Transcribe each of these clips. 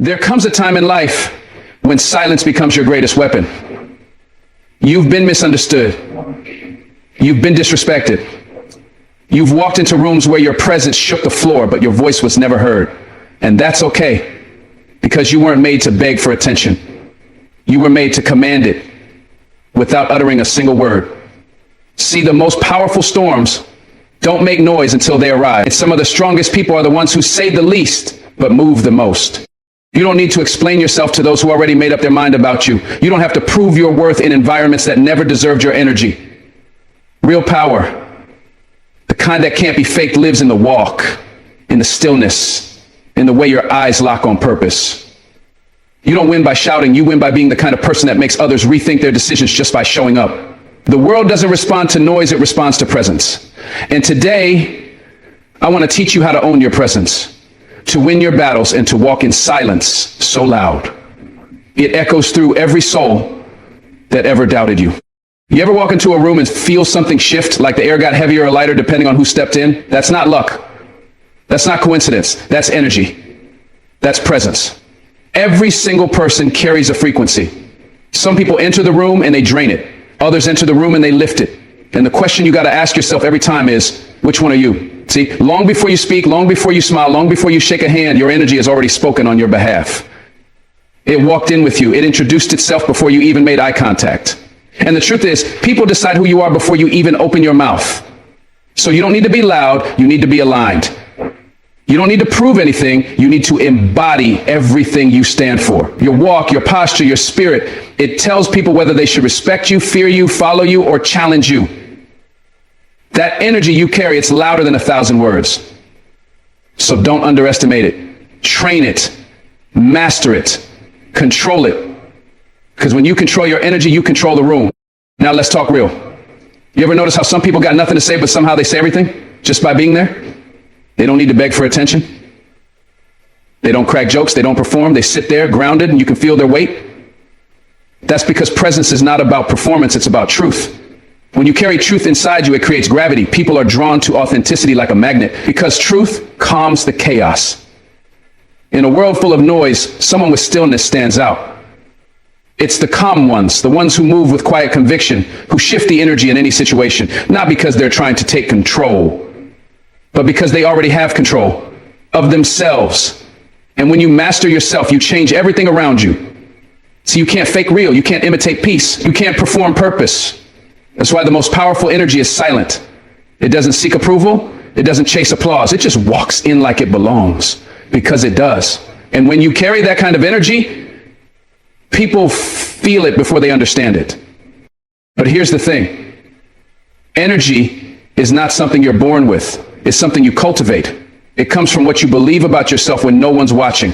There comes a time in life when silence becomes your greatest weapon. You've been misunderstood. You've been disrespected. You've walked into rooms where your presence shook the floor, but your voice was never heard. And that's okay, because you weren't made to beg for attention. You were made to command it without uttering a single word. See, the most powerful storms don't make noise until they arrive. And some of the strongest people are the ones who say the least, but move the most. You don't need to explain yourself to those who already made up their mind about you. You don't have to prove your worth in environments that never deserved your energy. Real power, the kind that can't be faked, lives in the walk, in the stillness, in the way your eyes lock on purpose. You don't win by shouting, you win by being the kind of person that makes others rethink their decisions just by showing up. The world doesn't respond to noise, it responds to presence. And today, I want to teach you how to own your presence, to win your battles, and to walk in silence so loud it echoes through every soul that ever doubted you. You ever walk into a room and feel something shift, like the air got heavier or lighter depending on who stepped in? That's not luck. That's not coincidence. That's energy. That's presence. Every single person carries a frequency. Some people enter the room and they drain it. Others enter the room and they lift it. And the question you got to ask yourself every time is, which one are you? See, long before you speak, long before you smile, long before you shake a hand, your energy has already spoken on your behalf. It walked in with you. It introduced itself before you even made eye contact. And the truth is, people decide who you are before you even open your mouth. So you don't need to be loud, you need to be aligned. You don't need to prove anything, you need to embody everything you stand for. Your walk, your posture, your spirit, it tells people whether they should respect you, fear you, follow you, or challenge you. That energy you carry, it's louder than 1,000 words. So don't underestimate it. Train it, master it, control it. Because when you control your energy, you control the room. Now let's talk real. You ever notice how some people got nothing to say, but somehow they say everything just by being there? They don't need to beg for attention. They don't crack jokes. They don't perform. They sit there grounded and you can feel their weight. That's because presence is not about performance. It's about truth. When you carry truth inside you, it creates gravity. People are drawn to authenticity like a magnet because truth calms the chaos. In a world full of noise, someone with stillness stands out. It's the calm ones, the ones who move with quiet conviction, who shift the energy in any situation, not because they're trying to take control, but because they already have control of themselves. And when you master yourself, you change everything around you. So you can't fake real, you can't imitate peace, you can't perform purpose. That's why the most powerful energy is silent. It doesn't seek approval, it doesn't chase applause, it just walks in like it belongs, because it does. And when you carry that kind of energy, people feel it before they understand it. But here's the thing. Energy is not something you're born with. It's something you cultivate. It comes from what you believe about yourself when no one's watching.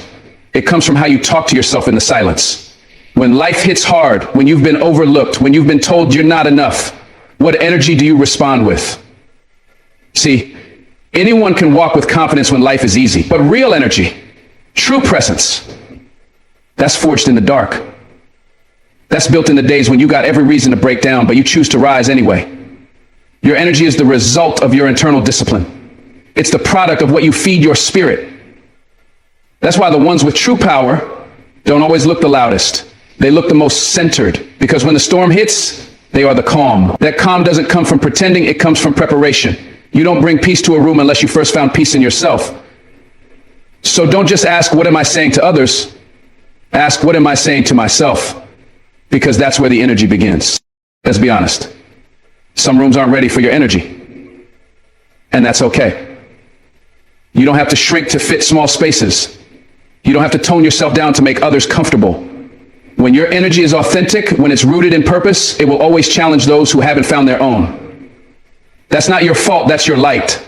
It comes from how you talk to yourself in the silence. When life hits hard, when you've been overlooked, when you've been told you're not enough, what energy do you respond with? See, anyone can walk with confidence when life is easy, but real energy, true presence, that's forged in the dark. That's built in the days when you got every reason to break down, but you choose to rise anyway. Your energy is the result of your internal discipline. It's the product of what you feed your spirit. That's why the ones with true power don't always look the loudest. They look the most centered, because when the storm hits, they are the calm. That calm doesn't come from pretending, it comes from preparation. You don't bring peace to a room unless you first found peace in yourself. So don't just ask, what am I saying to others? Ask, what am I saying to myself? Because that's where the energy begins. Let's be honest. Some rooms aren't ready for your energy. And that's okay. You don't have to shrink to fit small spaces. You don't have to tone yourself down to make others comfortable. When your energy is authentic, when it's rooted in purpose, it will always challenge those who haven't found their own. That's not your fault, that's your light.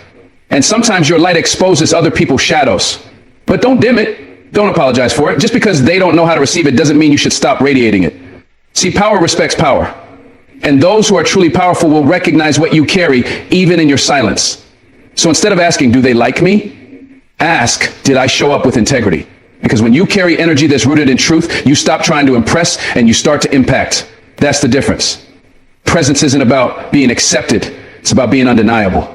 And sometimes your light exposes other people's shadows. But don't dim it. Don't apologize for it. Just because they don't know how to receive it doesn't mean you should stop radiating it. See, power respects power. And those who are truly powerful will recognize what you carry, even in your silence. So instead of asking, do they like me? Ask, did I show up with integrity? Because when you carry energy that's rooted in truth, you stop trying to impress and you start to impact. That's the difference. Presence isn't about being accepted. It's about being undeniable.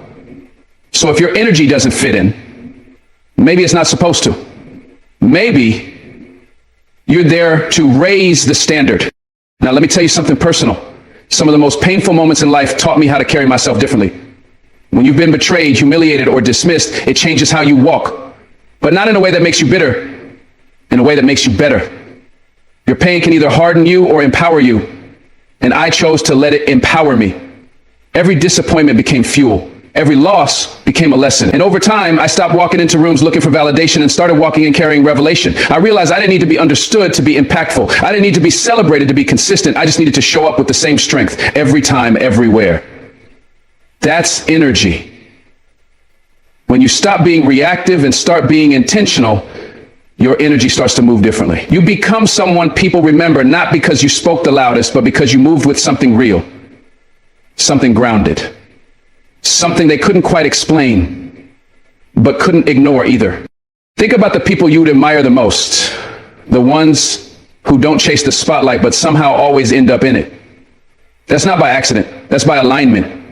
So if your energy doesn't fit in, maybe it's not supposed to. Maybe You're there to raise the standard. Now, let me tell you something personal. Some of the most painful moments in life taught me how to carry myself differently. When you've been betrayed, humiliated, or dismissed, it changes how you walk. But not in a way that makes you bitter, in a way that makes you better. Your pain can either harden you or empower you. And I chose to let it empower me. Every disappointment became fuel. Every loss became a lesson. And over time, I stopped walking into rooms looking for validation and started walking in carrying revelation. I realized I didn't need to be understood to be impactful. I didn't need to be celebrated to be consistent. I just needed to show up with the same strength every time, everywhere. That's energy. When you stop being reactive and start being intentional, your energy starts to move differently. You become someone people remember, not because you spoke the loudest, but because you moved with something real, something grounded, something they couldn't quite explain, but couldn't ignore either. Think about the people you'd admire the most, the ones who don't chase the spotlight, but somehow always end up in it. That's not by accident. That's by alignment.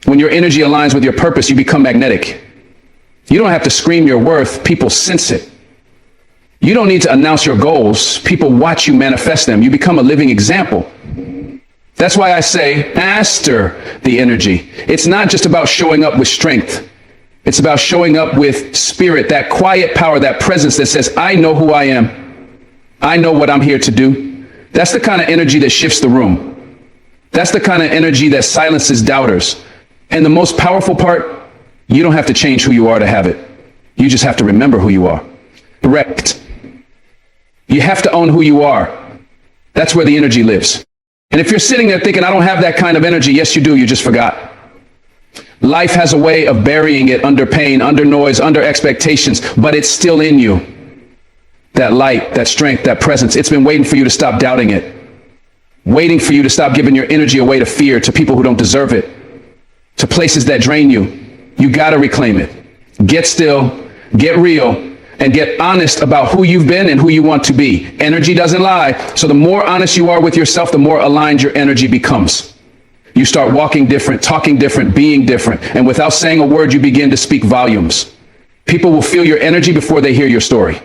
When your energy aligns with your purpose, you become magnetic. You don't have to scream your worth. People sense it. You don't need to announce your goals. People watch you manifest them. You become a living example. That's why I say, master the energy. It's not just about showing up with strength. It's about showing up with spirit, that quiet power, that presence that says, I know who I am. I know what I'm here to do. That's the kind of energy that shifts the room. That's the kind of energy that silences doubters. And the most powerful part, you don't have to change who you are to have it. You just have to remember who you are. Correct. You have to own who you are. That's where the energy lives. And if you're sitting there thinking, I don't have that kind of energy, yes, you do. You just forgot. Life has a way of burying it under pain, under noise, under expectations, but it's still in you. That light, that strength, that presence, it's been waiting for you to stop doubting it. Waiting for you to stop giving your energy away to fear, to people who don't deserve it, to places that drain you. You got to reclaim it. Get still, get real, and get honest about who you've been and who you want to be. Energy doesn't lie. So the more honest you are with yourself, the more aligned your energy becomes. You start walking different, talking different, being different. And without saying a word, you begin to speak volumes. People will feel your energy before they hear your story.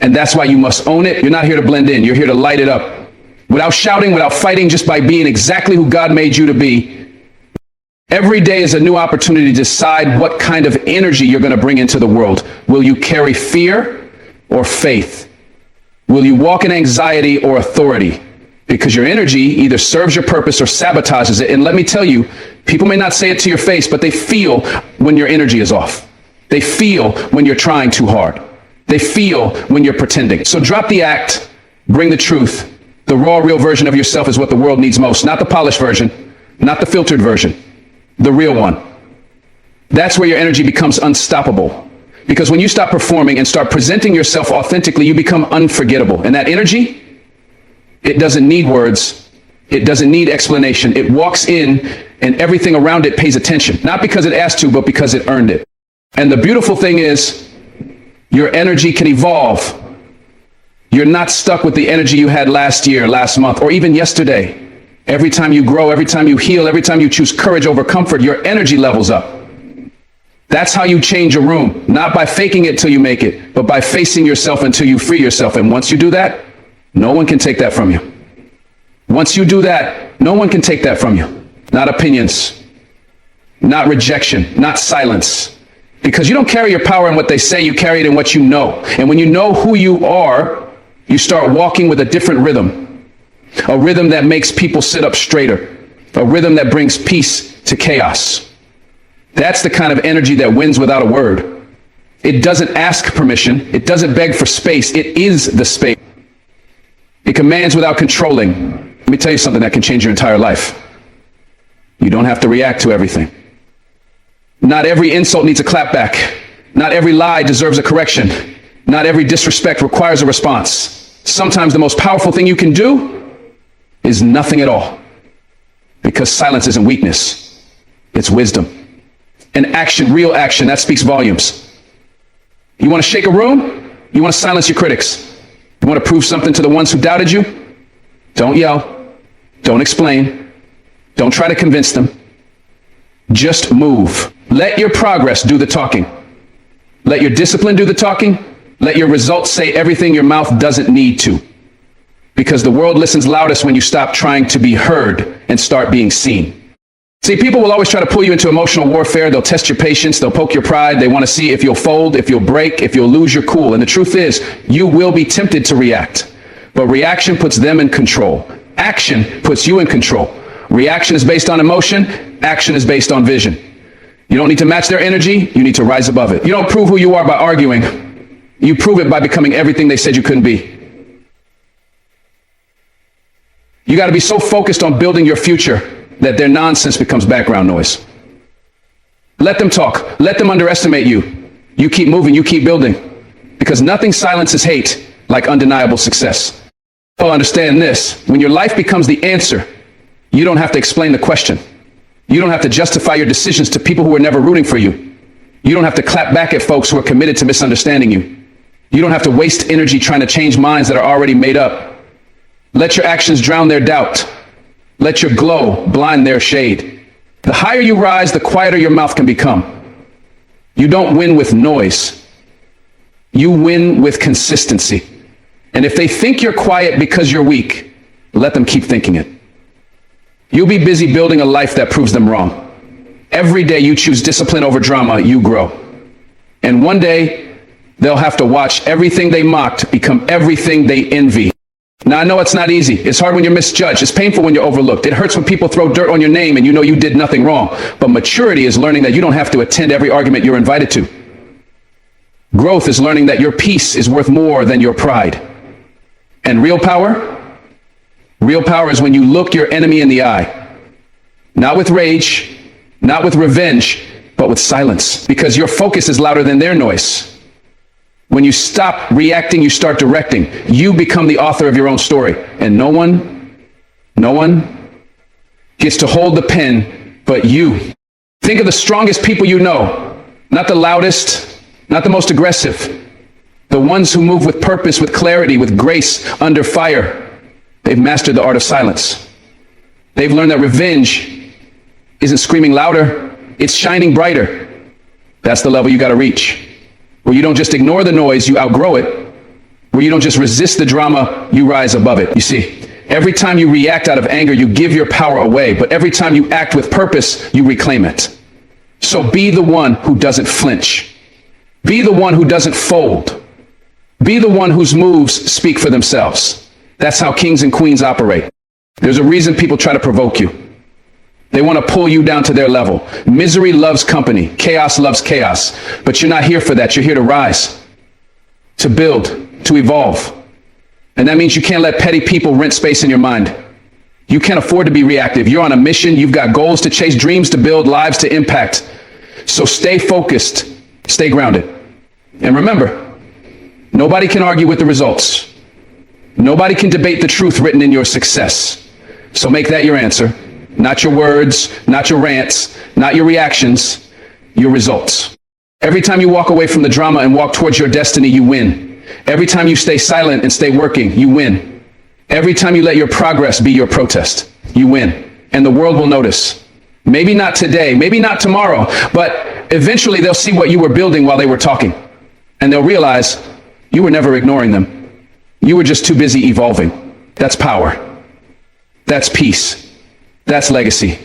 And that's why you must own it. You're not here to blend in. You're here to light it up. Without shouting, without fighting, just by being exactly who God made you to be. Every day is a new opportunity to decide what kind of energy you're going to bring into the world. Will you carry fear or faith? Will you walk in anxiety or authority? Because your energy either serves your purpose or sabotages it. And let me tell you, people may not say it to your face, but they feel when your energy is off. They feel when you're trying too hard. They feel when you're pretending. So drop the act, bring the truth. The raw, real version of yourself is what the world needs most. Not the polished version, not the filtered version. The real one. That's where your energy becomes unstoppable. Because when you stop performing and start presenting yourself authentically, you become unforgettable. And that energy, it doesn't need words. It doesn't need explanation. It walks in and everything around it pays attention. Not because it asked to, but because it earned it. And the beautiful thing is, your energy can evolve. You're not stuck with the energy you had last year, last month, or even yesterday. Every time you grow, every time you heal, every time you choose courage over comfort, your energy levels up. That's how you change a room, not by faking it till you make it, but by facing yourself until you free yourself. And once you do that, no one can take that from you. Once you do that, no one can take that from you. Not opinions, not rejection, not silence. Because you don't carry your power in what they say, you carry it in what you know. And when you know who you are, you start walking with a different rhythm. A rhythm that makes people sit up straighter. A rhythm that brings peace to chaos. That's the kind of energy that wins without a word. It doesn't ask permission. It doesn't beg for space. It is the space. It commands without controlling. Let me tell you something that can change your entire life. You don't have to react to everything. Not every insult needs a clapback. Not every lie deserves a correction. Not every disrespect requires a response. Sometimes the most powerful thing you can do is nothing at all. Because silence isn't weakness. It's wisdom. And action, real action, that speaks volumes. You want to shake a room? You want to silence your critics? You want to prove something to the ones who doubted you? Don't yell. Don't explain. Don't try to convince them. Just move. Let your progress do the talking. Let your discipline do the talking. Let your results say everything your mouth doesn't need to. Because the world listens loudest when you stop trying to be heard and start being seen. See, people will always try to pull you into emotional warfare. They'll test your patience. They'll poke your pride. They want to see if you'll fold, if you'll break, if you'll lose your cool. And the truth is, you will be tempted to react. But reaction puts them in control. Action puts you in control. Reaction is based on emotion. Action is based on vision. You don't need to match their energy. You need to rise above it. You don't prove who you are by arguing. You prove it by becoming everything they said you couldn't be. You got to be so focused on building your future that their nonsense becomes background noise. Let them talk. Let them underestimate you. You keep moving. You keep building. Because nothing silences hate like undeniable success. Oh, understand this. When your life becomes the answer, you don't have to explain the question. You don't have to justify your decisions to people who are never rooting for you. You don't have to clap back at folks who are committed to misunderstanding you. You don't have to waste energy trying to change minds that are already made up. Let your actions drown their doubt. Let your glow blind their shade. The higher you rise, the quieter your mouth can become. You don't win with noise. You win with consistency. And if they think you're quiet because you're weak, let them keep thinking it. You'll be busy building a life that proves them wrong. Every day you choose discipline over drama, you grow. And one day, they'll have to watch everything they mocked become everything they envy. Now, I know it's not easy. It's hard when you're misjudged. It's painful when you're overlooked. It hurts when people throw dirt on your name and you know you did nothing wrong. But maturity is learning that you don't have to attend every argument you're invited to. Growth is learning that your peace is worth more than your pride. And real power is when you look your enemy in the eye. Not with rage, not with revenge, but with silence. Because your focus is louder than their noise. When you stop reacting, you start directing. You become the author of your own story. And no one gets to hold the pen but you. Think of the strongest people you know. Not the loudest, not the most aggressive. The ones who move with purpose, with clarity, with grace under fire. They've mastered the art of silence. They've learned that revenge isn't screaming louder, it's shining brighter. That's the level you got to reach. Where you don't just ignore the noise, you outgrow it. Where you don't just resist the drama, you rise above it. You see, every time you react out of anger, you give your power away. But every time you act with purpose, you reclaim it. So be the one who doesn't flinch. Be the one who doesn't fold. Be the one whose moves speak for themselves. That's how kings and queens operate. There's a reason people try to provoke you. They want to pull you down to their level. Misery loves company. Chaos loves chaos. But you're not here for that. You're here to rise, to build, to evolve. And that means you can't let petty people rent space in your mind. You can't afford to be reactive. You're on a mission. You've got goals to chase, dreams to build, lives to impact. So stay focused, stay grounded. And remember, nobody can argue with the results. Nobody can debate the truth written in your success. So make that your answer. Not your words, not your rants, not your reactions, your results. Every time you walk away from the drama and walk towards your destiny, you win. Every time you stay silent and stay working, you win. Every time you let your progress be your protest, you win. And the world will notice. Maybe not today, maybe not tomorrow, but eventually they'll see what you were building while they were talking. And they'll realize you were never ignoring them. You were just too busy evolving. That's power. That's peace. That's legacy.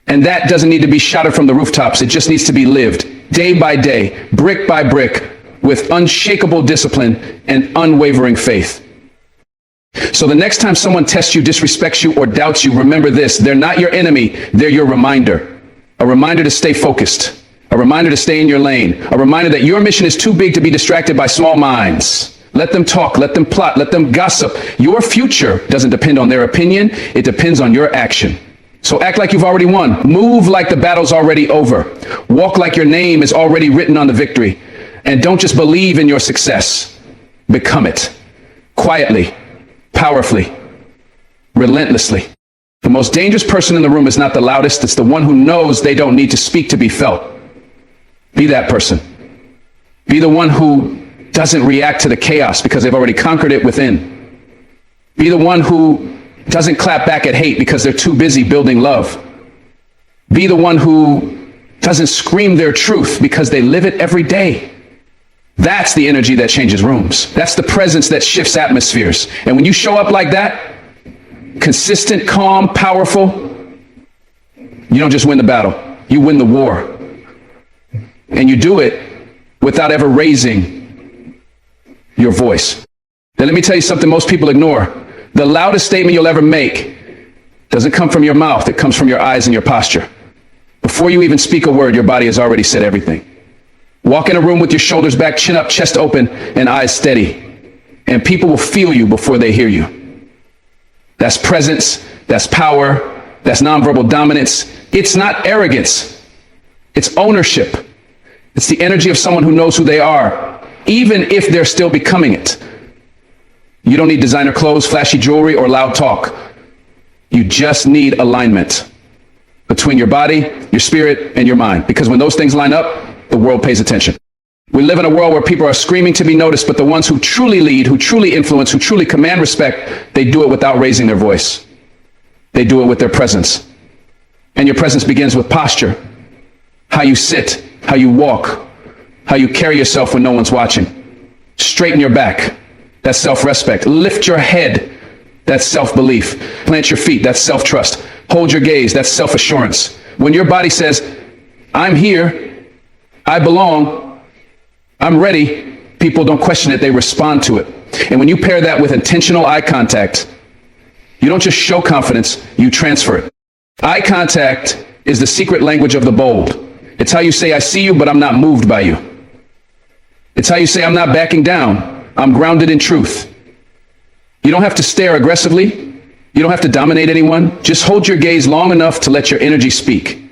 And that doesn't need to be shouted from the rooftops. It just needs to be lived day by day, brick by brick, with unshakable discipline and unwavering faith. So the next time someone tests you, disrespects you, or doubts you, remember this: they're not your enemy, they're your reminder. A reminder to stay focused. A reminder to stay in your lane. A reminder that your mission is too big to be distracted by small minds. Let them talk, let them plot, let them gossip. Your future doesn't depend on their opinion, it depends on your action. So act like you've already won. Move like the battle's already over. Walk like your name is already written on the victory. And don't just believe in your success. Become it. Quietly, powerfully, relentlessly. The most dangerous person in the room is not the loudest, it's the one who knows they don't need to speak to be felt. Be that person. Be the one who doesn't react to the chaos because they've already conquered it within. Be the one who doesn't clap back at hate because they're too busy building love. Be the one who doesn't scream their truth because they live it every day. That's the energy that changes rooms. That's the presence that shifts atmospheres. And when you show up like that, consistent, calm, powerful, you don't just win the battle, you win the war. And you do it without ever raising your voice. Now let me tell you something most people ignore. The loudest statement you'll ever make doesn't come from your mouth, it comes from your eyes and your posture. Before you even speak a word, your body has already said everything. Walk in a room with your shoulders back, chin up, chest open, and eyes steady. And people will feel you before they hear you. That's presence, that's power, that's nonverbal dominance. It's not arrogance, it's ownership. It's the energy of someone who knows who they are, even if they're still becoming it. You don't need designer clothes, flashy jewelry, or loud talk. You just need alignment between your body, your spirit, and your mind. Because when those things line up, the world pays attention. We live in a world where people are screaming to be noticed, but the ones who truly lead, who truly influence, who truly command respect, they do it without raising their voice. They do it with their presence. And your presence begins with posture. How you sit, how you walk, how you carry yourself when no one's watching. Straighten your back. That's self-respect. Lift your head. That's self-belief. Plant your feet. That's self-trust. Hold your gaze. That's self-assurance. When your body says, I'm here, I belong, I'm ready, people don't question it, they respond to it. And when you pair that with intentional eye contact, you don't just show confidence, you transfer it. Eye contact is the secret language of the bold. It's how you say, I see you, but I'm not moved by you. It's how you say, I'm not backing down, I'm grounded in truth. You don't have to stare aggressively. You don't have to dominate anyone. Just hold your gaze long enough to let your energy speak.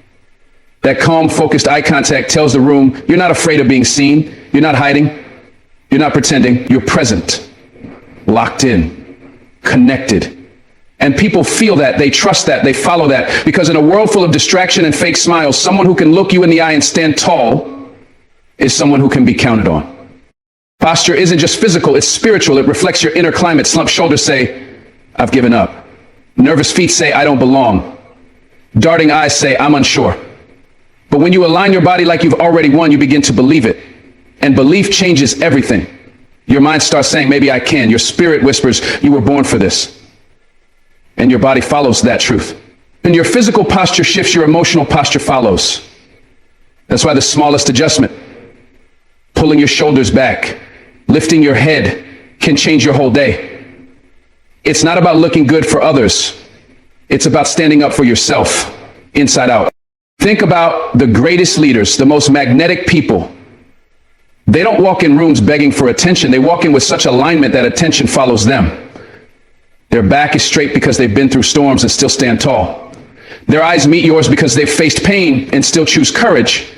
That calm, focused eye contact tells the room, you're not afraid of being seen. You're not hiding. You're not pretending. You're present, locked in, connected. And people feel that, they trust that, they follow that. Because in a world full of distraction and fake smiles, someone who can look you in the eye and stand tall is someone who can be counted on. Posture isn't just physical, it's spiritual. It reflects your inner climate. Slumped shoulders say, I've given up. Nervous feet say, I don't belong. Darting eyes say, I'm unsure. But when you align your body like you've already won, you begin to believe it. And belief changes everything. Your mind starts saying, maybe I can. Your spirit whispers, you were born for this. And your body follows that truth. And your physical posture shifts, your emotional posture follows. That's why the smallest adjustment, pulling your shoulders back, lifting your head, can change your whole day. It's not about looking good for others. It's about standing up for yourself, inside out. Think about the greatest leaders, the most magnetic people. They don't walk in rooms begging for attention. They walk in with such alignment that attention follows them. Their back is straight because they've been through storms and still stand tall. Their eyes meet yours because they've faced pain and still choose courage.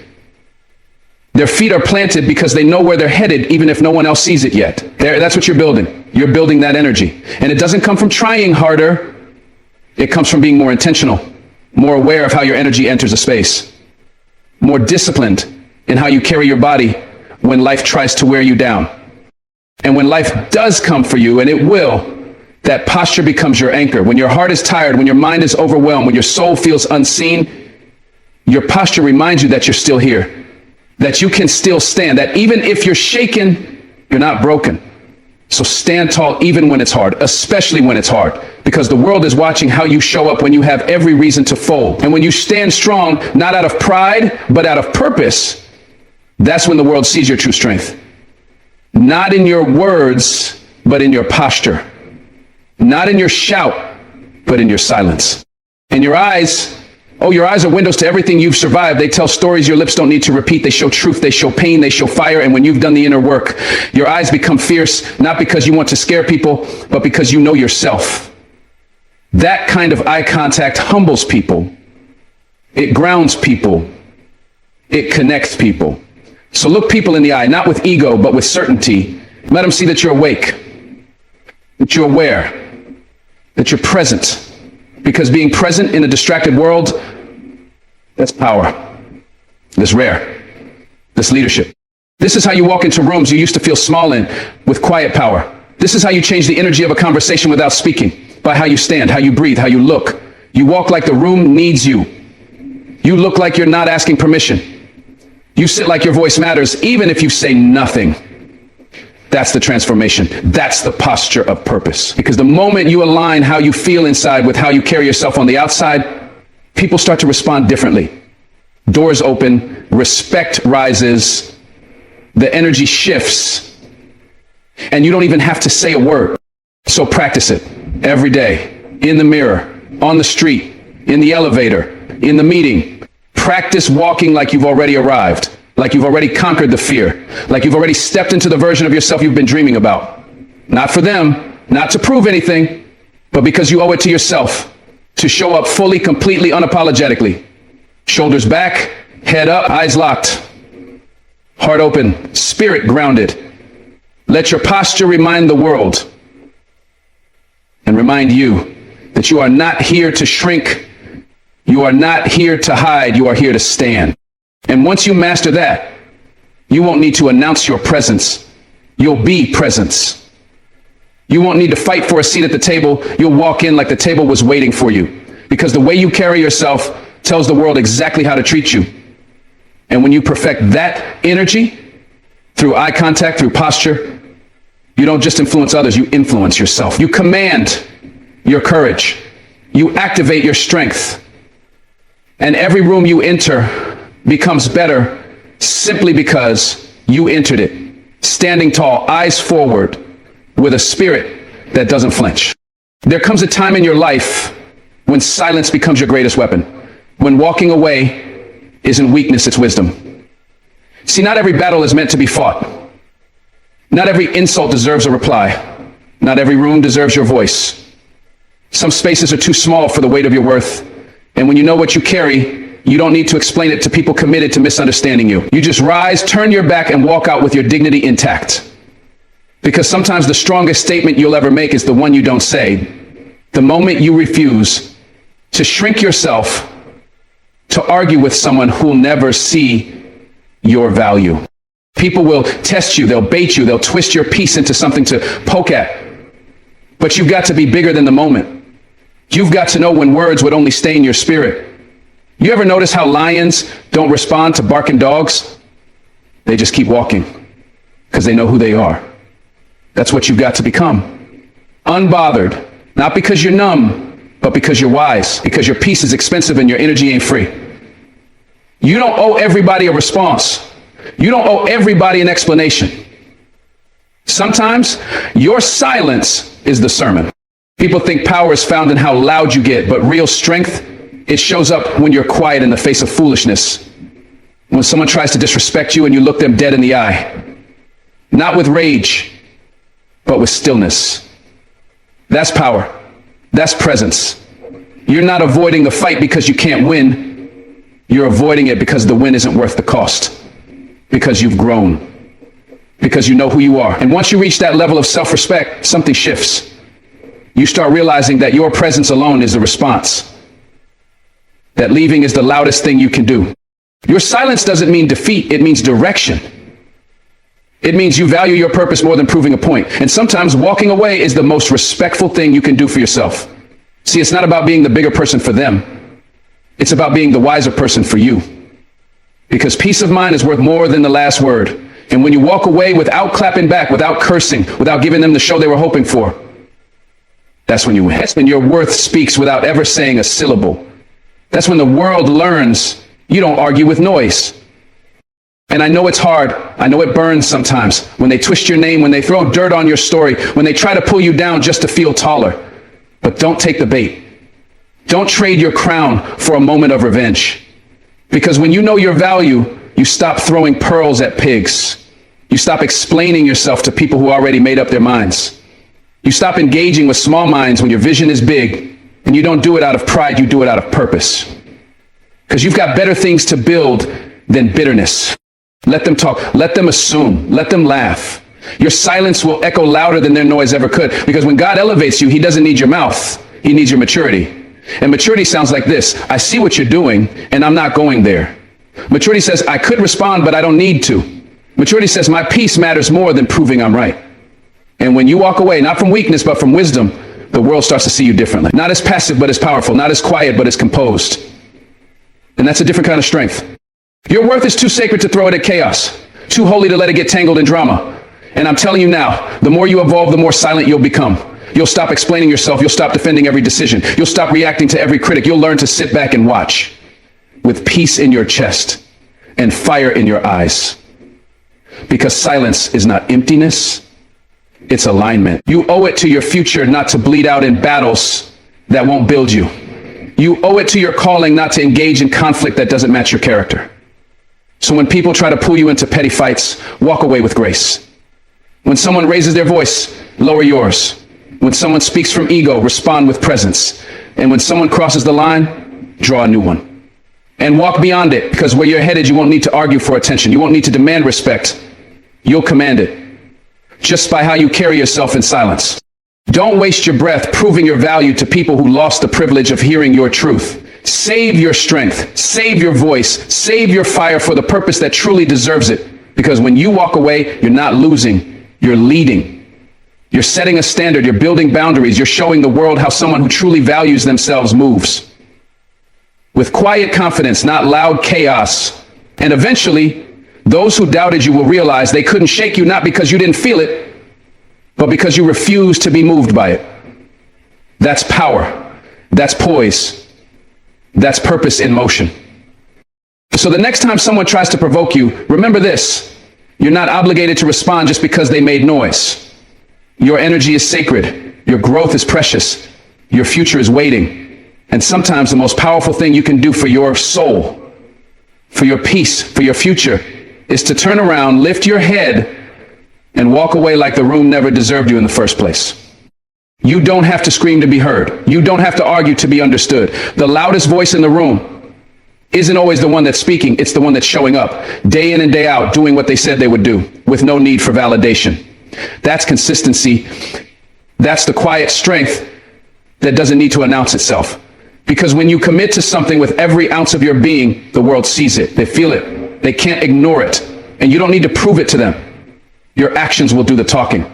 Their feet are planted because they know where they're headed, even if no one else sees it yet. That's what you're building. You're building that energy. And it doesn't come from trying harder. It comes from being more intentional, more aware of how your energy enters a space, more disciplined in how you carry your body when life tries to wear you down. And when life does come for you, and it will, that posture becomes your anchor. When your heart is tired, when your mind is overwhelmed, when your soul feels unseen, your posture reminds you that you're still here, that you can still stand, that even if you're shaken, you're not broken. So stand tall even when it's hard, especially when it's hard, because the world is watching how you show up when you have every reason to fold. And when you stand strong, not out of pride, but out of purpose, that's when the world sees your true strength. Not in your words, but in your posture. Not in your shout, but in your silence. And your eyes, your eyes are windows to everything you've survived. They tell stories your lips don't need to repeat. They show truth, they show pain, they show fire. And when you've done the inner work, your eyes become fierce, not because you want to scare people, but because you know yourself. That kind of eye contact humbles people. It grounds people. It connects people. So look people in the eye, not with ego, but with certainty. Let them see that you're awake, that you're aware, that you're present. Because being present in a distracted world, that's power. That's rare. That's leadership. This is how you walk into rooms you used to feel small in with quiet power. This is how you change the energy of a conversation without speaking, by how you stand, how you breathe, how you look. You walk like the room needs you. You look like you're not asking permission. You sit like your voice matters, even if you say nothing. That's the transformation. That's the posture of purpose. Because the moment you align how you feel inside with how you carry yourself on the outside, people start to respond differently. Doors open, respect rises, the energy shifts, and you don't even have to say a word. So practice it every day, in the mirror, on the street, in the elevator, in the meeting. Practice walking like you've already arrived, like you've already conquered the fear, like you've already stepped into the version of yourself you've been dreaming about. Not for them, not to prove anything, but because you owe it to yourself to show up fully, completely, unapologetically. Shoulders back, head up, eyes locked, heart open, spirit grounded. Let your posture remind the world and remind you that you are not here to shrink. You are not here to hide. You are here to stand. And once you master that, you won't need to announce your presence. You'll be presence. You won't need to fight for a seat at the table. You'll walk in like the table was waiting for you. Because the way you carry yourself tells the world exactly how to treat you. And when you perfect that energy through eye contact, through posture, you don't just influence others, you influence yourself. You command your courage. You activate your strength. And every room you enter becomes better simply because you entered it, standing tall, eyes forward, with a spirit that doesn't flinch. There comes a time in your life when silence becomes your greatest weapon, when walking away isn't weakness, it's wisdom. See, not every battle is meant to be fought. Not every insult deserves a reply. Not every room deserves your voice. Some spaces are too small for the weight of your worth. And when you know what you carry, you don't need to explain it to people committed to misunderstanding you. You just rise, turn your back, and walk out with your dignity intact. Because sometimes the strongest statement you'll ever make is the one you don't say. The moment you refuse to shrink yourself to argue with someone who'll never see your value. People will test you, they'll bait you, they'll twist your piece into something to poke at. But you've got to be bigger than the moment. You've got to know when words would only stain your spirit. You ever notice how lions don't respond to barking dogs? They just keep walking because they know who they are. That's what you've got to become. Unbothered, not because you're numb, but because you're wise, because your peace is expensive and your energy ain't free. You don't owe everybody a response. You don't owe everybody an explanation. Sometimes your silence is the sermon. People think power is found in how loud you get, but real strength, it shows up when you're quiet in the face of foolishness. When someone tries to disrespect you and you look them dead in the eye. Not with rage, but with stillness. That's power. That's presence. You're not avoiding the fight because you can't win. You're avoiding it because the win isn't worth the cost. Because you've grown. Because you know who you are. And once you reach that level of self-respect, something shifts. You start realizing that your presence alone is the response. That leaving is the loudest thing you can do. Your silence doesn't mean defeat, it means direction. It means you value your purpose more than proving a point. And sometimes walking away is the most respectful thing you can do for yourself. See, it's not about being the bigger person for them. It's about being the wiser person for you. Because peace of mind is worth more than the last word. And when you walk away without clapping back, without cursing, without giving them the show they were hoping for, that's when you win. That's when your worth speaks without ever saying a syllable. That's when the world learns you don't argue with noise. And I know it's hard. I know it burns sometimes when they twist your name, when they throw dirt on your story, when they try to pull you down just to feel taller. But don't take the bait. Don't trade your crown for a moment of revenge. Because when you know your value, you stop throwing pearls at pigs. You stop explaining yourself to people who already made up their minds. You stop engaging with small minds when your vision is big, and you don't do it out of pride, you do it out of purpose. Because you've got better things to build than bitterness. Let them talk, let them assume, let them laugh. Your silence will echo louder than their noise ever could. Because when God elevates you, he doesn't need your mouth, he needs your maturity. And maturity sounds like this: I see what you're doing, and I'm not going there. Maturity says, I could respond, but I don't need to. Maturity says, my peace matters more than proving I'm right. And when you walk away, not from weakness, but from wisdom, the world starts to see you differently. Not as passive, but as powerful. Not as quiet, but as composed. And that's a different kind of strength. Your worth is too sacred to throw it at chaos. Too holy to let it get tangled in drama. And I'm telling you now, the more you evolve, the more silent you'll become. You'll stop explaining yourself. You'll stop defending every decision. You'll stop reacting to every critic. You'll learn to sit back and watch with peace in your chest and fire in your eyes. Because silence is not emptiness, it's alignment. You owe it to your future not to bleed out in battles that won't build you. You owe it to your calling not to engage in conflict that doesn't match your character. So when people try to pull you into petty fights, walk away with grace. When someone raises their voice, lower yours. When someone speaks from ego, respond with presence. And when someone crosses the line, draw a new one. And walk beyond it, because where you're headed, you won't need to argue for attention. You won't need to demand respect. You'll command it just by how you carry yourself in silence. Don't waste your breath proving your value to people who lost the privilege of hearing your truth. Save your strength, save your voice, save your fire for the purpose that truly deserves it. Because when you walk away, you're not losing, you're leading. You're setting a standard, you're building boundaries, you're showing the world how someone who truly values themselves moves. With quiet confidence, not loud chaos. And eventually, those who doubted you will realize they couldn't shake you not because you didn't feel it, but because you refused to be moved by it. That's power. That's poise. That's purpose in motion. So the next time someone tries to provoke you, remember this. You're not obligated to respond just because they made noise. Your energy is sacred. Your growth is precious. Your future is waiting. And sometimes the most powerful thing you can do for your soul, for your peace, for your future, is to turn around, lift your head, and walk away like the room never deserved you in the first place. You don't have to scream to be heard. You don't have to argue to be understood. The loudest voice in the room isn't always the one that's speaking. It's the one that's showing up, day in and day out, doing what they said they would do, with no need for validation. That's consistency. That's the quiet strength that doesn't need to announce itself. Because when you commit to something with every ounce of your being, the world sees it. They feel it. They can't ignore it. And you don't need to prove it to them. Your actions will do the talking.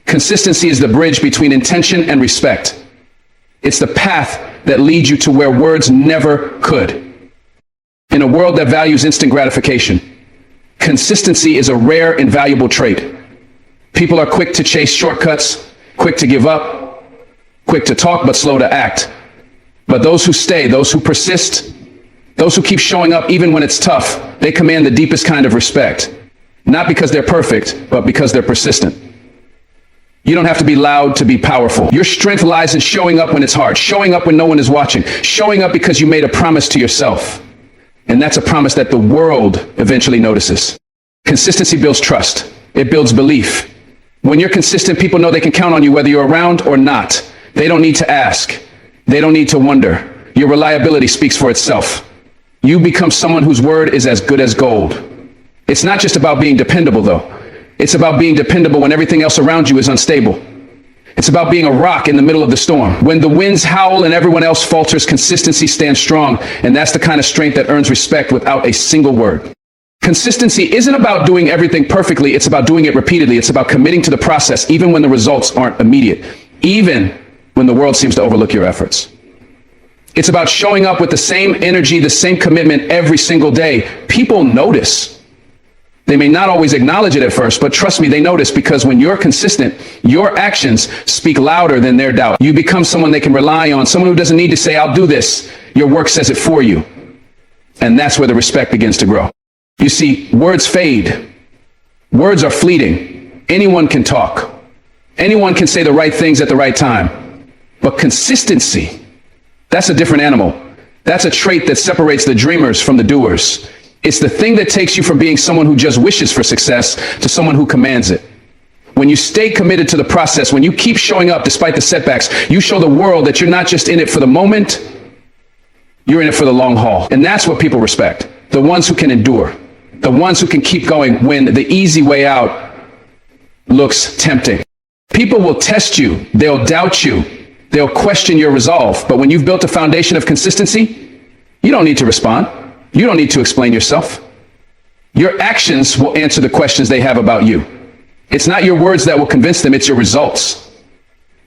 Consistency is the bridge between intention and respect. It's the path that leads you to where words never could. In a world that values instant gratification, consistency is a rare and valuable trait. People are quick to chase shortcuts, quick to give up, quick to talk but slow to act. But those who stay, those who persist, those who keep showing up even when it's tough, they command the deepest kind of respect. Not because they're perfect, but because they're persistent. You don't have to be loud to be powerful. Your strength lies in showing up when it's hard, showing up when no one is watching, showing up because you made a promise to yourself. And that's a promise that the world eventually notices. Consistency builds trust. It builds belief. When you're consistent, people know they can count on you whether you're around or not. They don't need to ask. They don't need to wonder. Your reliability speaks for itself. You become someone whose word is as good as gold. It's not just about being dependable, though. It's about being dependable when everything else around you is unstable. It's about being a rock in the middle of the storm. When the winds howl and everyone else falters, consistency stands strong. And that's the kind of strength that earns respect without a single word. Consistency isn't about doing everything perfectly. It's about doing it repeatedly. It's about committing to the process, even when the results aren't immediate, even when the world seems to overlook your efforts. It's about showing up with the same energy, the same commitment every single day. People notice. They may not always acknowledge it at first, but trust me, they notice, because when you're consistent, your actions speak louder than their doubt. You become someone they can rely on, someone who doesn't need to say, I'll do this. Your work says it for you. And that's where the respect begins to grow. You see, words fade. Words are fleeting. Anyone can talk. Anyone can say the right things at the right time. But consistency, that's a different animal. That's a trait that separates the dreamers from the doers. It's the thing that takes you from being someone who just wishes for success to someone who commands it. When you stay committed to the process, when you keep showing up despite the setbacks, you show the world that you're not just in it for the moment, you're in it for the long haul. And that's what people respect. The ones who can endure. The ones who can keep going when the easy way out looks tempting. People will test you. They'll doubt you. They'll question your resolve. But when you've built a foundation of consistency, you don't need to respond. You don't need to explain yourself. Your actions will answer the questions they have about you. It's not your words that will convince them, it's your results.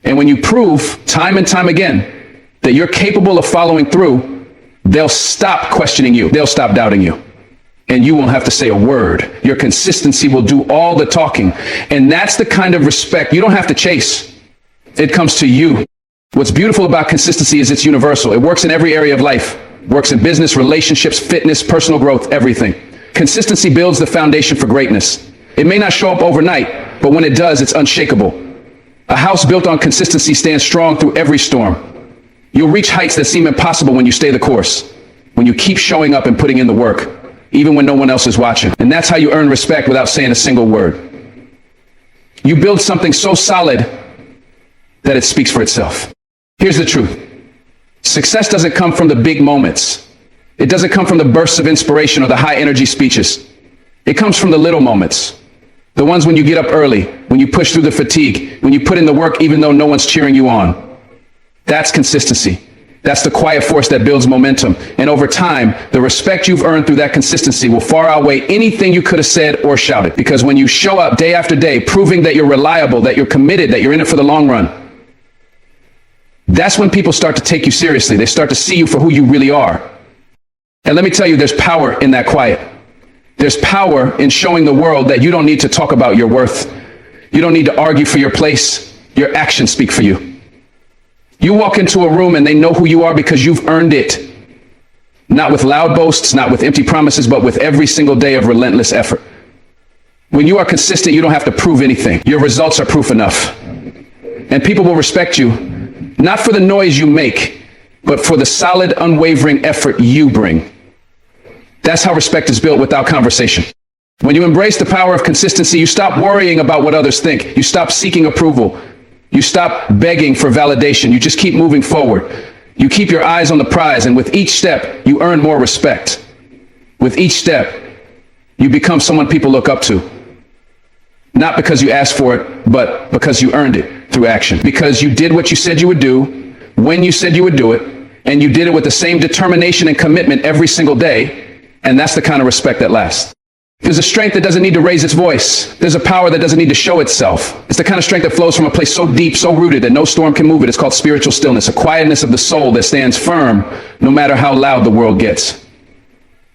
And when you prove time and time again that you're capable of following through, they'll stop questioning you. They'll stop doubting you. and you won't have to say a word. Your consistency will do all the talking. And that's the kind of respect you don't have to chase. It comes to you. What's beautiful about consistency is it's universal. It works in every area of life. It works in business, relationships, fitness, personal growth, everything. Consistency builds the foundation for greatness. It may not show up overnight, but when it does, it's unshakable. A house built on consistency stands strong through every storm. You'll reach heights that seem impossible when you stay the course, when you keep showing up and putting in the work, even when no one else is watching. And that's how you earn respect without saying a single word. You build something so solid that it speaks for itself. Here's the truth. Success doesn't come from the big moments. It doesn't come from the bursts of inspiration or the high energy speeches. It comes from the little moments. The ones when you get up early, when you push through the fatigue, when you put in the work even though no one's cheering you on. That's consistency. That's the quiet force that builds momentum. And over time, the respect you've earned through that consistency will far outweigh anything you could have said or shouted. Because when you show up day after day, proving that you're reliable, that you're committed, that you're in it for the long run, that's when people start to take you seriously. They start to see you for who you really are. And let me tell you, there's power in that quiet. There's power in showing the world that you don't need to talk about your worth. You don't need to argue for your place. Your actions speak for you. You walk into a room and they know who you are because you've earned it. Not with loud boasts, not with empty promises, but with every single day of relentless effort. When you are consistent, you don't have to prove anything. Your results are proof enough. And people will respect you, not for the noise you make, but for the solid, unwavering effort you bring. That's how respect is built without conversation. When you embrace the power of consistency, you stop worrying about what others think. You stop seeking approval. You stop begging for validation. You just keep moving forward. You keep your eyes on the prize, and with each step, you earn more respect. With each step, you become someone people look up to. Not because you asked for it, but because you earned it through action. Because you did what you said you would do, when you said you would do it, and you did it with the same determination and commitment every single day, and that's the kind of respect that lasts. There's a strength that doesn't need to raise its voice. There's a power that doesn't need to show itself. It's the kind of strength that flows from a place so deep, so rooted that no storm can move it. It's called spiritual stillness, a quietness of the soul that stands firm no matter how loud the world gets.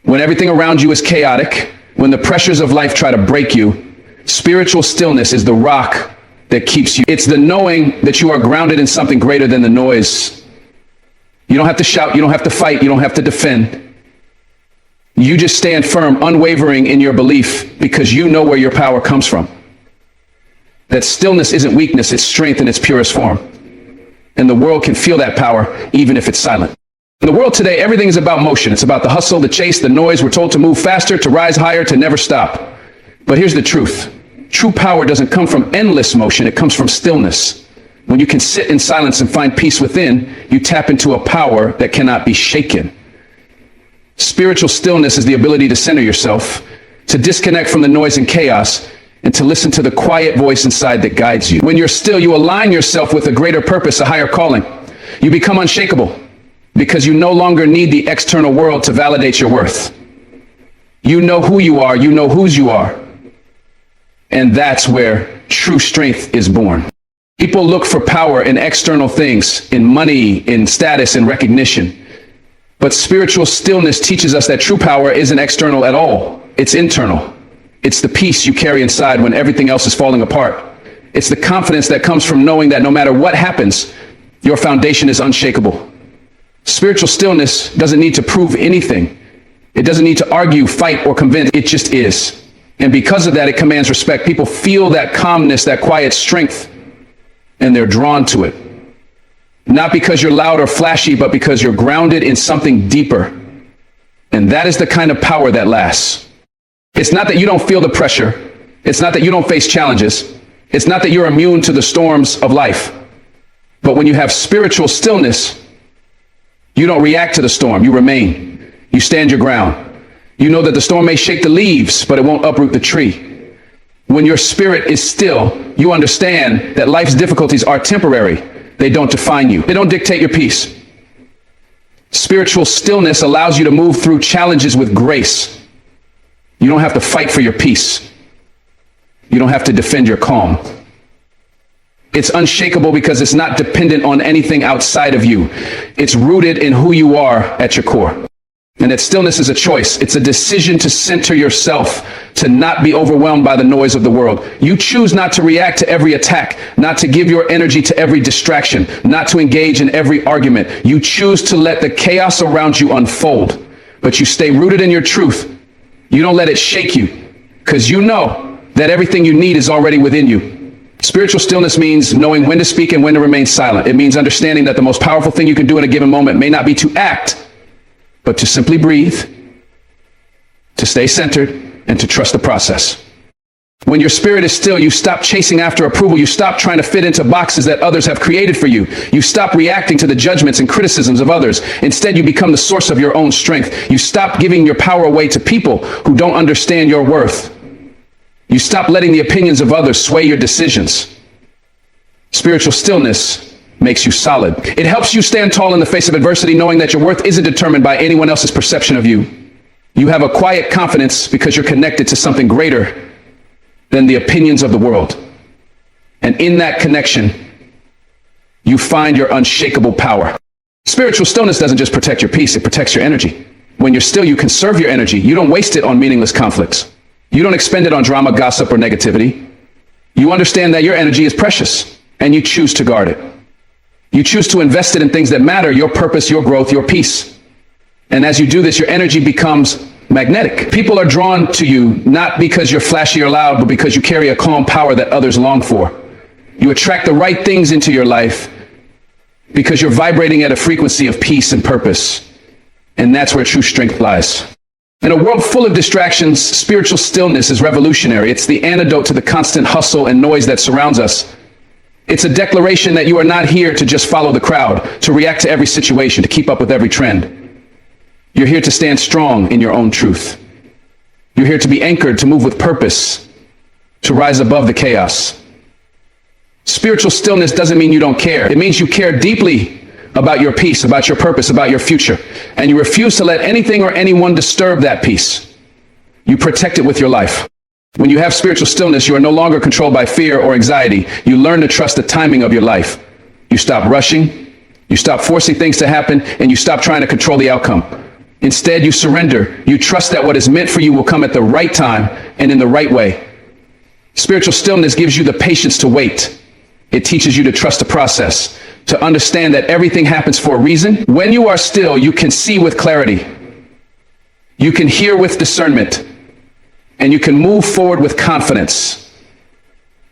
When everything around you is chaotic, when the pressures of life try to break you, spiritual stillness is the rock that keeps you. It's the knowing that you are grounded in something greater than the noise. You don't have to shout, you don't have to fight, you don't have to defend. You just stand firm, unwavering in your belief because you know where your power comes from. That stillness isn't weakness, it's strength in its purest form. And the world can feel that power even if it's silent. In the world today, everything is about motion. It's about the hustle, the chase, the noise. We're told to move faster, to rise higher, to never stop. But here's the truth. True power doesn't come from endless motion, it comes from stillness. When you can sit in silence and find peace within, you tap into a power that cannot be shaken. Spiritual stillness is the ability to center yourself, to disconnect from the noise and chaos, and to listen to the quiet voice inside that guides you. When you're still, you align yourself with a greater purpose, a higher calling. You become unshakable because you no longer need the external world to validate your worth. You know who you are, you know whose you are. And that's where true strength is born. People look for power in external things, in money, in status, in recognition. But spiritual stillness teaches us that true power isn't external at all. It's internal. It's the peace you carry inside when everything else is falling apart. It's the confidence that comes from knowing that no matter what happens, your foundation is unshakable. Spiritual stillness doesn't need to prove anything. It doesn't need to argue, fight, or convince. It just is. And because of that, it commands respect. People feel that calmness, that quiet strength, and they're drawn to it. Not because you're loud or flashy, but because you're grounded in something deeper. And that is the kind of power that lasts. It's not that you don't feel the pressure. It's not that you don't face challenges. It's not that you're immune to the storms of life. But when you have spiritual stillness, you don't react to the storm. You remain. You stand your ground. You know that the storm may shake the leaves, but it won't uproot the tree. When your spirit is still, you understand that life's difficulties are temporary. They don't define you. They don't dictate your peace. Spiritual stillness allows you to move through challenges with grace. You don't have to fight for your peace. You don't have to defend your calm. It's unshakable because it's not dependent on anything outside of you. It's rooted in who you are at your core. And that stillness is a choice. It's a decision to center yourself, to not be overwhelmed by the noise of the world. You choose not to react to every attack, not to give your energy to every distraction, not to engage in every argument. You choose to let the chaos around you unfold, but you stay rooted in your truth. You don't let it shake you, because you know that everything you need is already within you. Spiritual stillness means knowing when to speak and when to remain silent. It means understanding that the most powerful thing you can do in a given moment may not be to act, but to simply breathe, to stay centered, and to trust the process. When your spirit is still, you stop chasing after approval. You stop trying to fit into boxes that others have created for you. You stop reacting to the judgments and criticisms of others. Instead, you become the source of your own strength. You stop giving your power away to people who don't understand your worth. You stop letting the opinions of others sway your decisions. Spiritual stillness makes you solid. It helps you stand tall in the face of adversity, knowing that your worth isn't determined by anyone else's perception of you. You have a quiet confidence because you're connected to something greater than the opinions of the world. And in that connection, you find your unshakable power. Spiritual stillness doesn't just protect your peace, it protects your energy. When you're still, you conserve your energy. You don't waste it on meaningless conflicts. You don't expend it on drama, gossip, or negativity. You understand that your energy is precious, and you choose to guard it. You choose to invest it in things that matter, your purpose, your growth, your peace. And as you do this, your energy becomes magnetic. People are drawn to you, not because you're flashy or loud, but because you carry a calm power that others long for. You attract the right things into your life because you're vibrating at a frequency of peace and purpose. And that's where true strength lies. In a world full of distractions, spiritual stillness is revolutionary. It's the antidote to the constant hustle and noise that surrounds us. It's a declaration that you are not here to just follow the crowd, to react to every situation, to keep up with every trend. You're here to stand strong in your own truth. You're here to be anchored, to move with purpose, to rise above the chaos. Spiritual stillness doesn't mean you don't care. It means you care deeply about your peace, about your purpose, about your future. And you refuse to let anything or anyone disturb that peace. You protect it with your life. When you have spiritual stillness, you are no longer controlled by fear or anxiety. You learn to trust the timing of your life. You stop rushing, you stop forcing things to happen, and you stop trying to control the outcome. Instead, you surrender. You trust that what is meant for you will come at the right time and in the right way. Spiritual stillness gives you the patience to wait. It teaches you to trust the process, to understand that everything happens for a reason. When you are still, you can see with clarity. You can hear with discernment. And you can move forward with confidence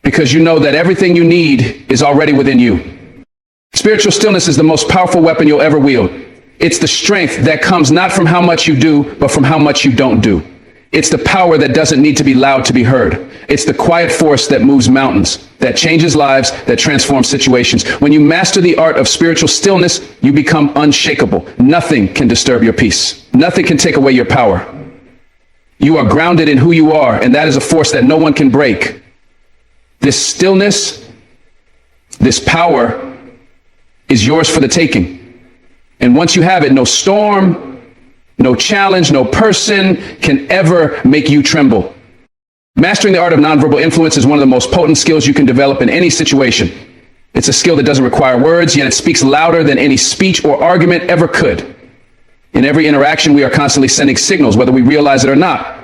because you know that everything you need is already within you. Spiritual stillness is the most powerful weapon you'll ever wield. It's the strength that comes not from how much you do, but from how much you don't do. It's the power that doesn't need to be loud to be heard. It's the quiet force that moves mountains, that changes lives, that transforms situations. When you master the art of spiritual stillness, you become unshakable. Nothing can disturb your peace. Nothing can take away your power. You are grounded in who you are, and that is a force that no one can break. This stillness, this power is yours for the taking. And once you have it, no storm, no challenge, no person can ever make you tremble. Mastering the art of nonverbal influence is one of the most potent skills you can develop in any situation. It's a skill that doesn't require words, yet it speaks louder than any speech or argument ever could. In every interaction, we are constantly sending signals, whether we realize it or not.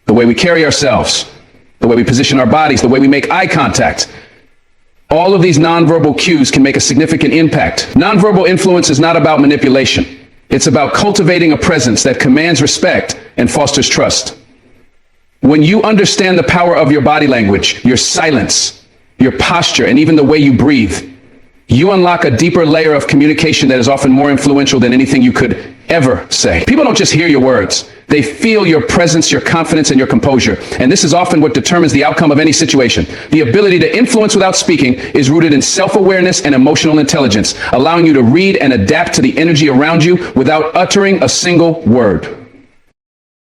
The way we carry ourselves, the way we position our bodies, the way we make eye contact. All of these nonverbal cues can make a significant impact. Nonverbal influence is not about manipulation. It's about cultivating a presence that commands respect and fosters trust. When you understand the power of your body language, your silence, your posture, and even the way you breathe, you unlock a deeper layer of communication that is often more influential than anything you could ever say. People don't just hear your words. They feel your presence, your confidence, and your composure. And this is often what determines the outcome of any situation. The ability to influence without speaking is rooted in self-awareness and emotional intelligence, allowing you to read and adapt to the energy around you without uttering a single word.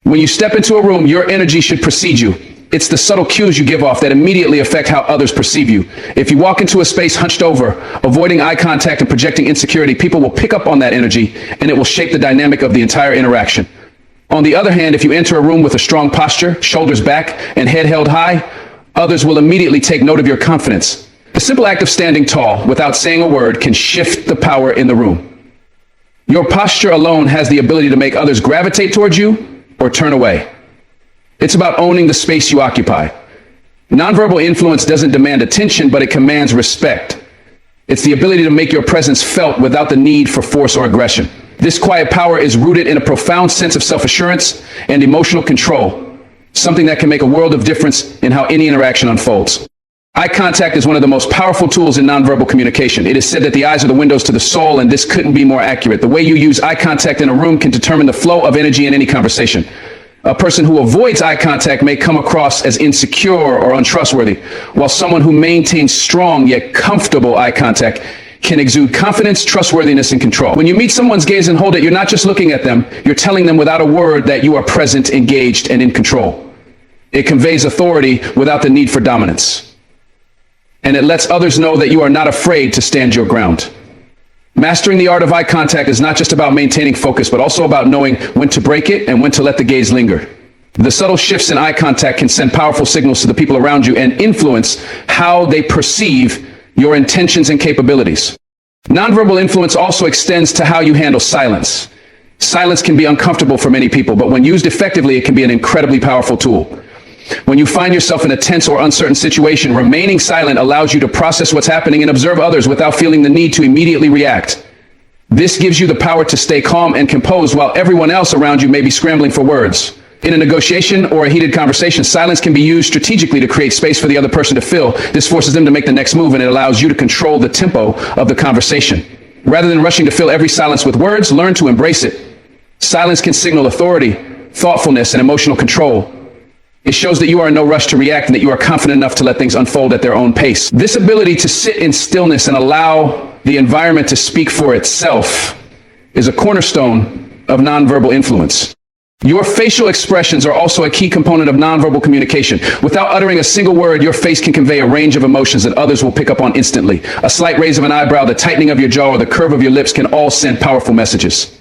When you step into a room, your energy should precede you. It's the subtle cues you give off that immediately affect how others perceive you. If you walk into a space hunched over, avoiding eye contact and projecting insecurity, people will pick up on that energy, and it will shape the dynamic of the entire interaction. On the other hand, if you enter a room with a strong posture, shoulders back, and head held high, others will immediately take note of your confidence. The simple act of standing tall without saying a word can shift the power in the room. Your posture alone has the ability to make others gravitate towards you or turn away. It's about owning the space you occupy. Nonverbal influence doesn't demand attention, but it commands respect. It's the ability to make your presence felt without the need for force or aggression. This quiet power is rooted in a profound sense of self-assurance and emotional control, something that can make a world of difference in how any interaction unfolds. Eye contact is one of the most powerful tools in nonverbal communication. It is said that the eyes are the windows to the soul, and this couldn't be more accurate. The way you use eye contact in a room can determine the flow of energy in any conversation. A person who avoids eye contact may come across as insecure or untrustworthy, while someone who maintains strong yet comfortable eye contact can exude confidence, trustworthiness, and control. When you meet someone's gaze and hold it, you're not just looking at them, you're telling them without a word that you are present, engaged, and in control. It conveys authority without the need for dominance. And it lets others know that you are not afraid to stand your ground. Mastering the art of eye contact is not just about maintaining focus, but also about knowing when to break it and when to let the gaze linger. The subtle shifts in eye contact can send powerful signals to the people around you and influence how they perceive your intentions and capabilities. Nonverbal influence also extends to how you handle silence. Silence can be uncomfortable for many people, but when used effectively, it can be an incredibly powerful tool. When you find yourself in a tense or uncertain situation, remaining silent allows you to process what's happening and observe others without feeling the need to immediately react. This gives you the power to stay calm and composed while everyone else around you may be scrambling for words. In a negotiation or a heated conversation, silence can be used strategically to create space for the other person to fill. This forces them to make the next move, and it allows you to control the tempo of the conversation. Rather than rushing to fill every silence with words, learn to embrace it. Silence can signal authority, thoughtfulness, and emotional control. It shows that you are in no rush to react and that you are confident enough to let things unfold at their own pace. This ability to sit in stillness and allow the environment to speak for itself is a cornerstone of nonverbal influence. Your facial expressions are also a key component of nonverbal communication. Without uttering a single word, your face can convey a range of emotions that others will pick up on instantly. A slight raise of an eyebrow, the tightening of your jaw, or the curve of your lips can all send powerful messages.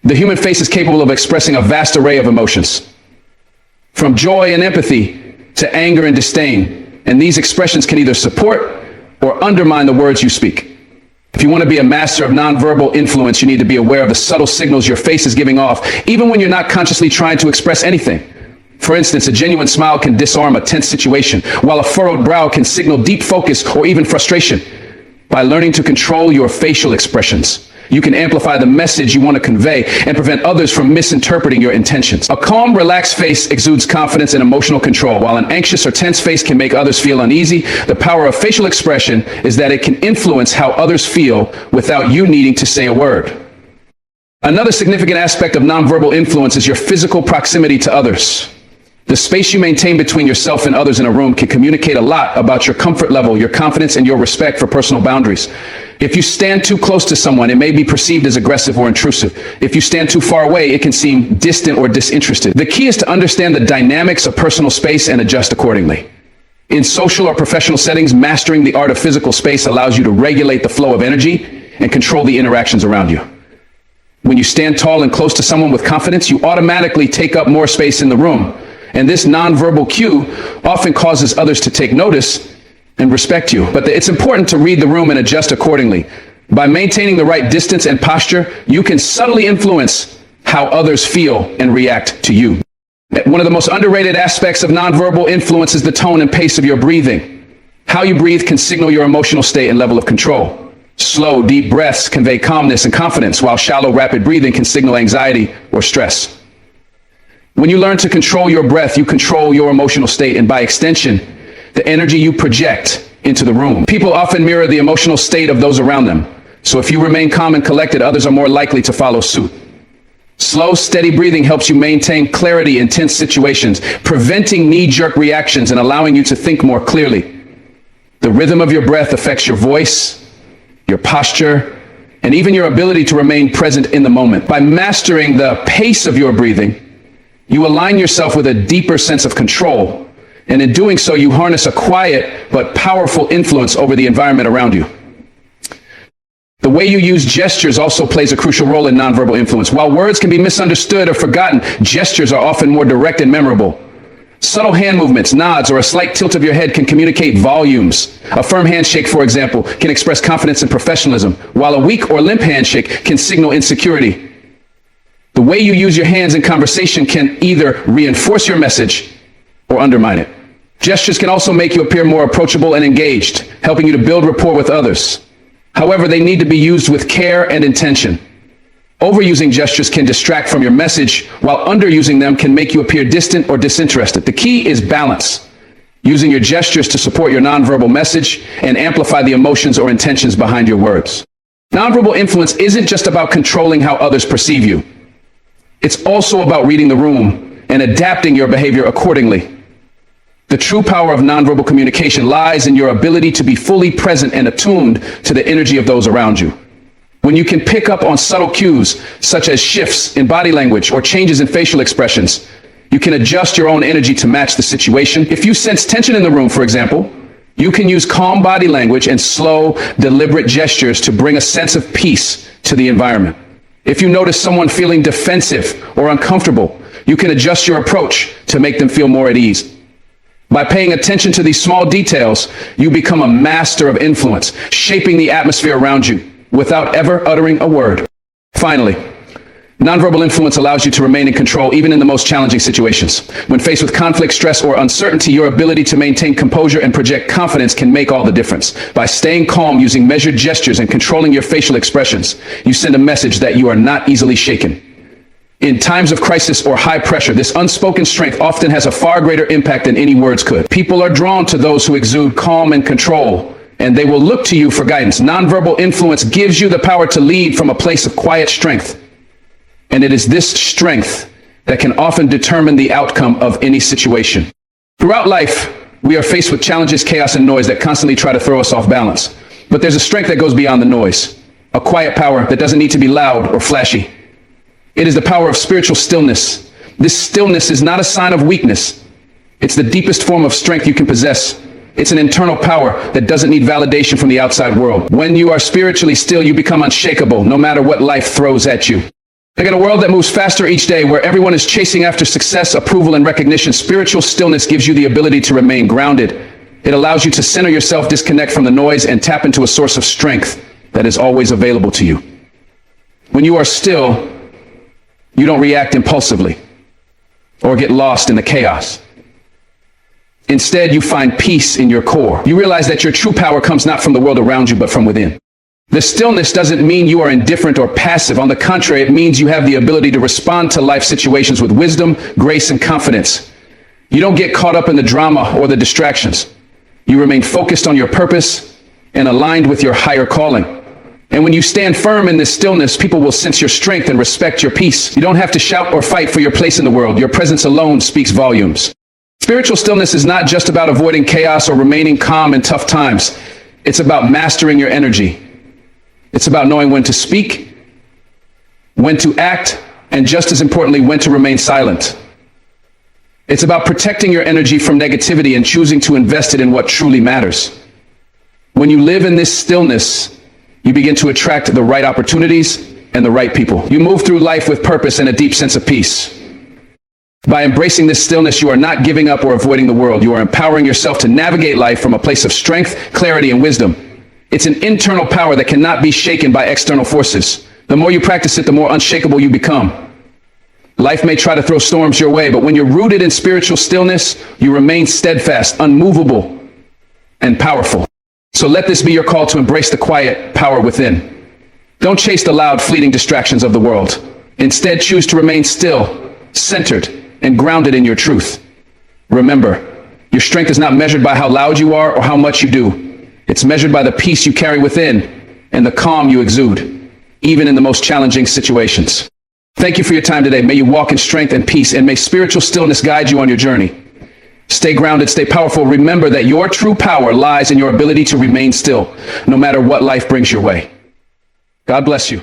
The human face is capable of expressing a vast array of emotions, from joy and empathy to anger and disdain. And these expressions can either support or undermine the words you speak. If you want to be a master of nonverbal influence, you need to be aware of the subtle signals your face is giving off, even when you're not consciously trying to express anything. For instance, a genuine smile can disarm a tense situation, while a furrowed brow can signal deep focus or even frustration. By learning to control your facial expressions, you can amplify the message you want to convey and prevent others from misinterpreting your intentions. A calm, relaxed face exudes confidence and emotional control, while an anxious or tense face can make others feel uneasy. The power of facial expression is that it can influence how others feel without you needing to say a word. Another significant aspect of nonverbal influence is your physical proximity to others. The space you maintain between yourself and others in a room can communicate a lot about your comfort level, your confidence, and your respect for personal boundaries. If you stand too close to someone, it may be perceived as aggressive or intrusive. If you stand too far away, it can seem distant or disinterested. The key is to understand the dynamics of personal space and adjust accordingly. In social or professional settings, mastering the art of physical space allows you to regulate the flow of energy and control the interactions around you. When you stand tall and close to someone with confidence, you automatically take up more space in the room. And this nonverbal cue often causes others to take notice and respect you. But it's important to read the room and adjust accordingly. By maintaining the right distance and posture, you can subtly influence how others feel and react to you. One of the most underrated aspects of nonverbal influence is the tone and pace of your breathing. How you breathe can signal your emotional state and level of control. Slow, deep breaths convey calmness and confidence, while shallow, rapid breathing can signal anxiety or stress. When you learn to control your breath, you control your emotional state, and by extension, the energy you project into the room. People often mirror the emotional state of those around them. So if you remain calm and collected, others are more likely to follow suit. Slow, steady breathing helps you maintain clarity in tense situations, preventing knee-jerk reactions and allowing you to think more clearly. The rhythm of your breath affects your voice, your posture, and even your ability to remain present in the moment. By mastering the pace of your breathing, you align yourself with a deeper sense of control, and in doing so, you harness a quiet but powerful influence over the environment around you. The way you use gestures also plays a crucial role in nonverbal influence. While words can be misunderstood or forgotten, gestures are often more direct and memorable. Subtle hand movements, nods, or a slight tilt of your head can communicate volumes. A firm handshake, for example, can express confidence and professionalism, while a weak or limp handshake can signal insecurity. The way you use your hands in conversation can either reinforce your message or undermine it. Gestures can also make you appear more approachable and engaged, helping you to build rapport with others. However, they need to be used with care and intention. Overusing gestures can distract from your message, while underusing them can make you appear distant or disinterested. The key is balance, using your gestures to support your nonverbal message and amplify the emotions or intentions behind your words. Nonverbal influence isn't just about controlling how others perceive you. It's also about reading the room and adapting your behavior accordingly. The true power of nonverbal communication lies in your ability to be fully present and attuned to the energy of those around you. When you can pick up on subtle cues, such as shifts in body language or changes in facial expressions, you can adjust your own energy to match the situation. If you sense tension in the room, for example, you can use calm body language and slow, deliberate gestures to bring a sense of peace to the environment. If you notice someone feeling defensive or uncomfortable, you can adjust your approach to make them feel more at ease. By paying attention to these small details, you become a master of influence, shaping the atmosphere around you without ever uttering a word. Finally, nonverbal influence allows you to remain in control even in the most challenging situations. When faced with conflict, stress, or uncertainty, your ability to maintain composure and project confidence can make all the difference. By staying calm, using measured gestures, and controlling your facial expressions, you send a message that you are not easily shaken. In times of crisis or high pressure, this unspoken strength often has a far greater impact than any words could. People are drawn to those who exude calm and control, and they will look to you for guidance. Nonverbal influence gives you the power to lead from a place of quiet strength. And it is this strength that can often determine the outcome of any situation. Throughout life, we are faced with challenges, chaos, and noise that constantly try to throw us off balance. But there's a strength that goes beyond the noise, a quiet power that doesn't need to be loud or flashy. It is the power of spiritual stillness. This stillness is not a sign of weakness. It's the deepest form of strength you can possess. It's an internal power that doesn't need validation from the outside world. When you are spiritually still, you become unshakable, no matter what life throws at you. Like in a world that moves faster each day, where everyone is chasing after success, approval, and recognition, spiritual stillness gives you the ability to remain grounded. It allows you to center yourself, disconnect from the noise, and tap into a source of strength that is always available to you. When you are still, you don't react impulsively or get lost in the chaos. Instead, you find peace in your core. You realize that your true power comes not from the world around you, but from within. The stillness doesn't mean you are indifferent or passive. On the contrary, it means you have the ability to respond to life situations with wisdom, grace, and confidence. You don't get caught up in the drama or the distractions. You remain focused on your purpose and aligned with your higher calling. And when you stand firm in this stillness, people will sense your strength and respect your peace. You don't have to shout or fight for your place in the world. Your presence alone speaks volumes. Spiritual stillness is not just about avoiding chaos or remaining calm in tough times. It's about mastering your energy. It's about knowing when to speak, when to act, and just as importantly, when to remain silent. It's about protecting your energy from negativity and choosing to invest it in what truly matters. When you live in this stillness, you begin to attract the right opportunities and the right people. You move through life with purpose and a deep sense of peace. By embracing this stillness, you are not giving up or avoiding the world. You are empowering yourself to navigate life from a place of strength, clarity, and wisdom. It's an internal power that cannot be shaken by external forces. The more you practice it, the more unshakable you become. Life may try to throw storms your way, but when you're rooted in spiritual stillness, you remain steadfast, unmovable, and powerful. So let this be your call to embrace the quiet power within. Don't chase the loud, fleeting distractions of the world. Instead, choose to remain still, centered, and grounded in your truth. Remember, your strength is not measured by how loud you are or how much you do. It's measured by the peace you carry within and the calm you exude, even in the most challenging situations. Thank you for your time today. May you walk in strength and peace, and may spiritual stillness guide you on your journey. Stay grounded, stay powerful. Remember that your true power lies in your ability to remain still, no matter what life brings your way. God bless you.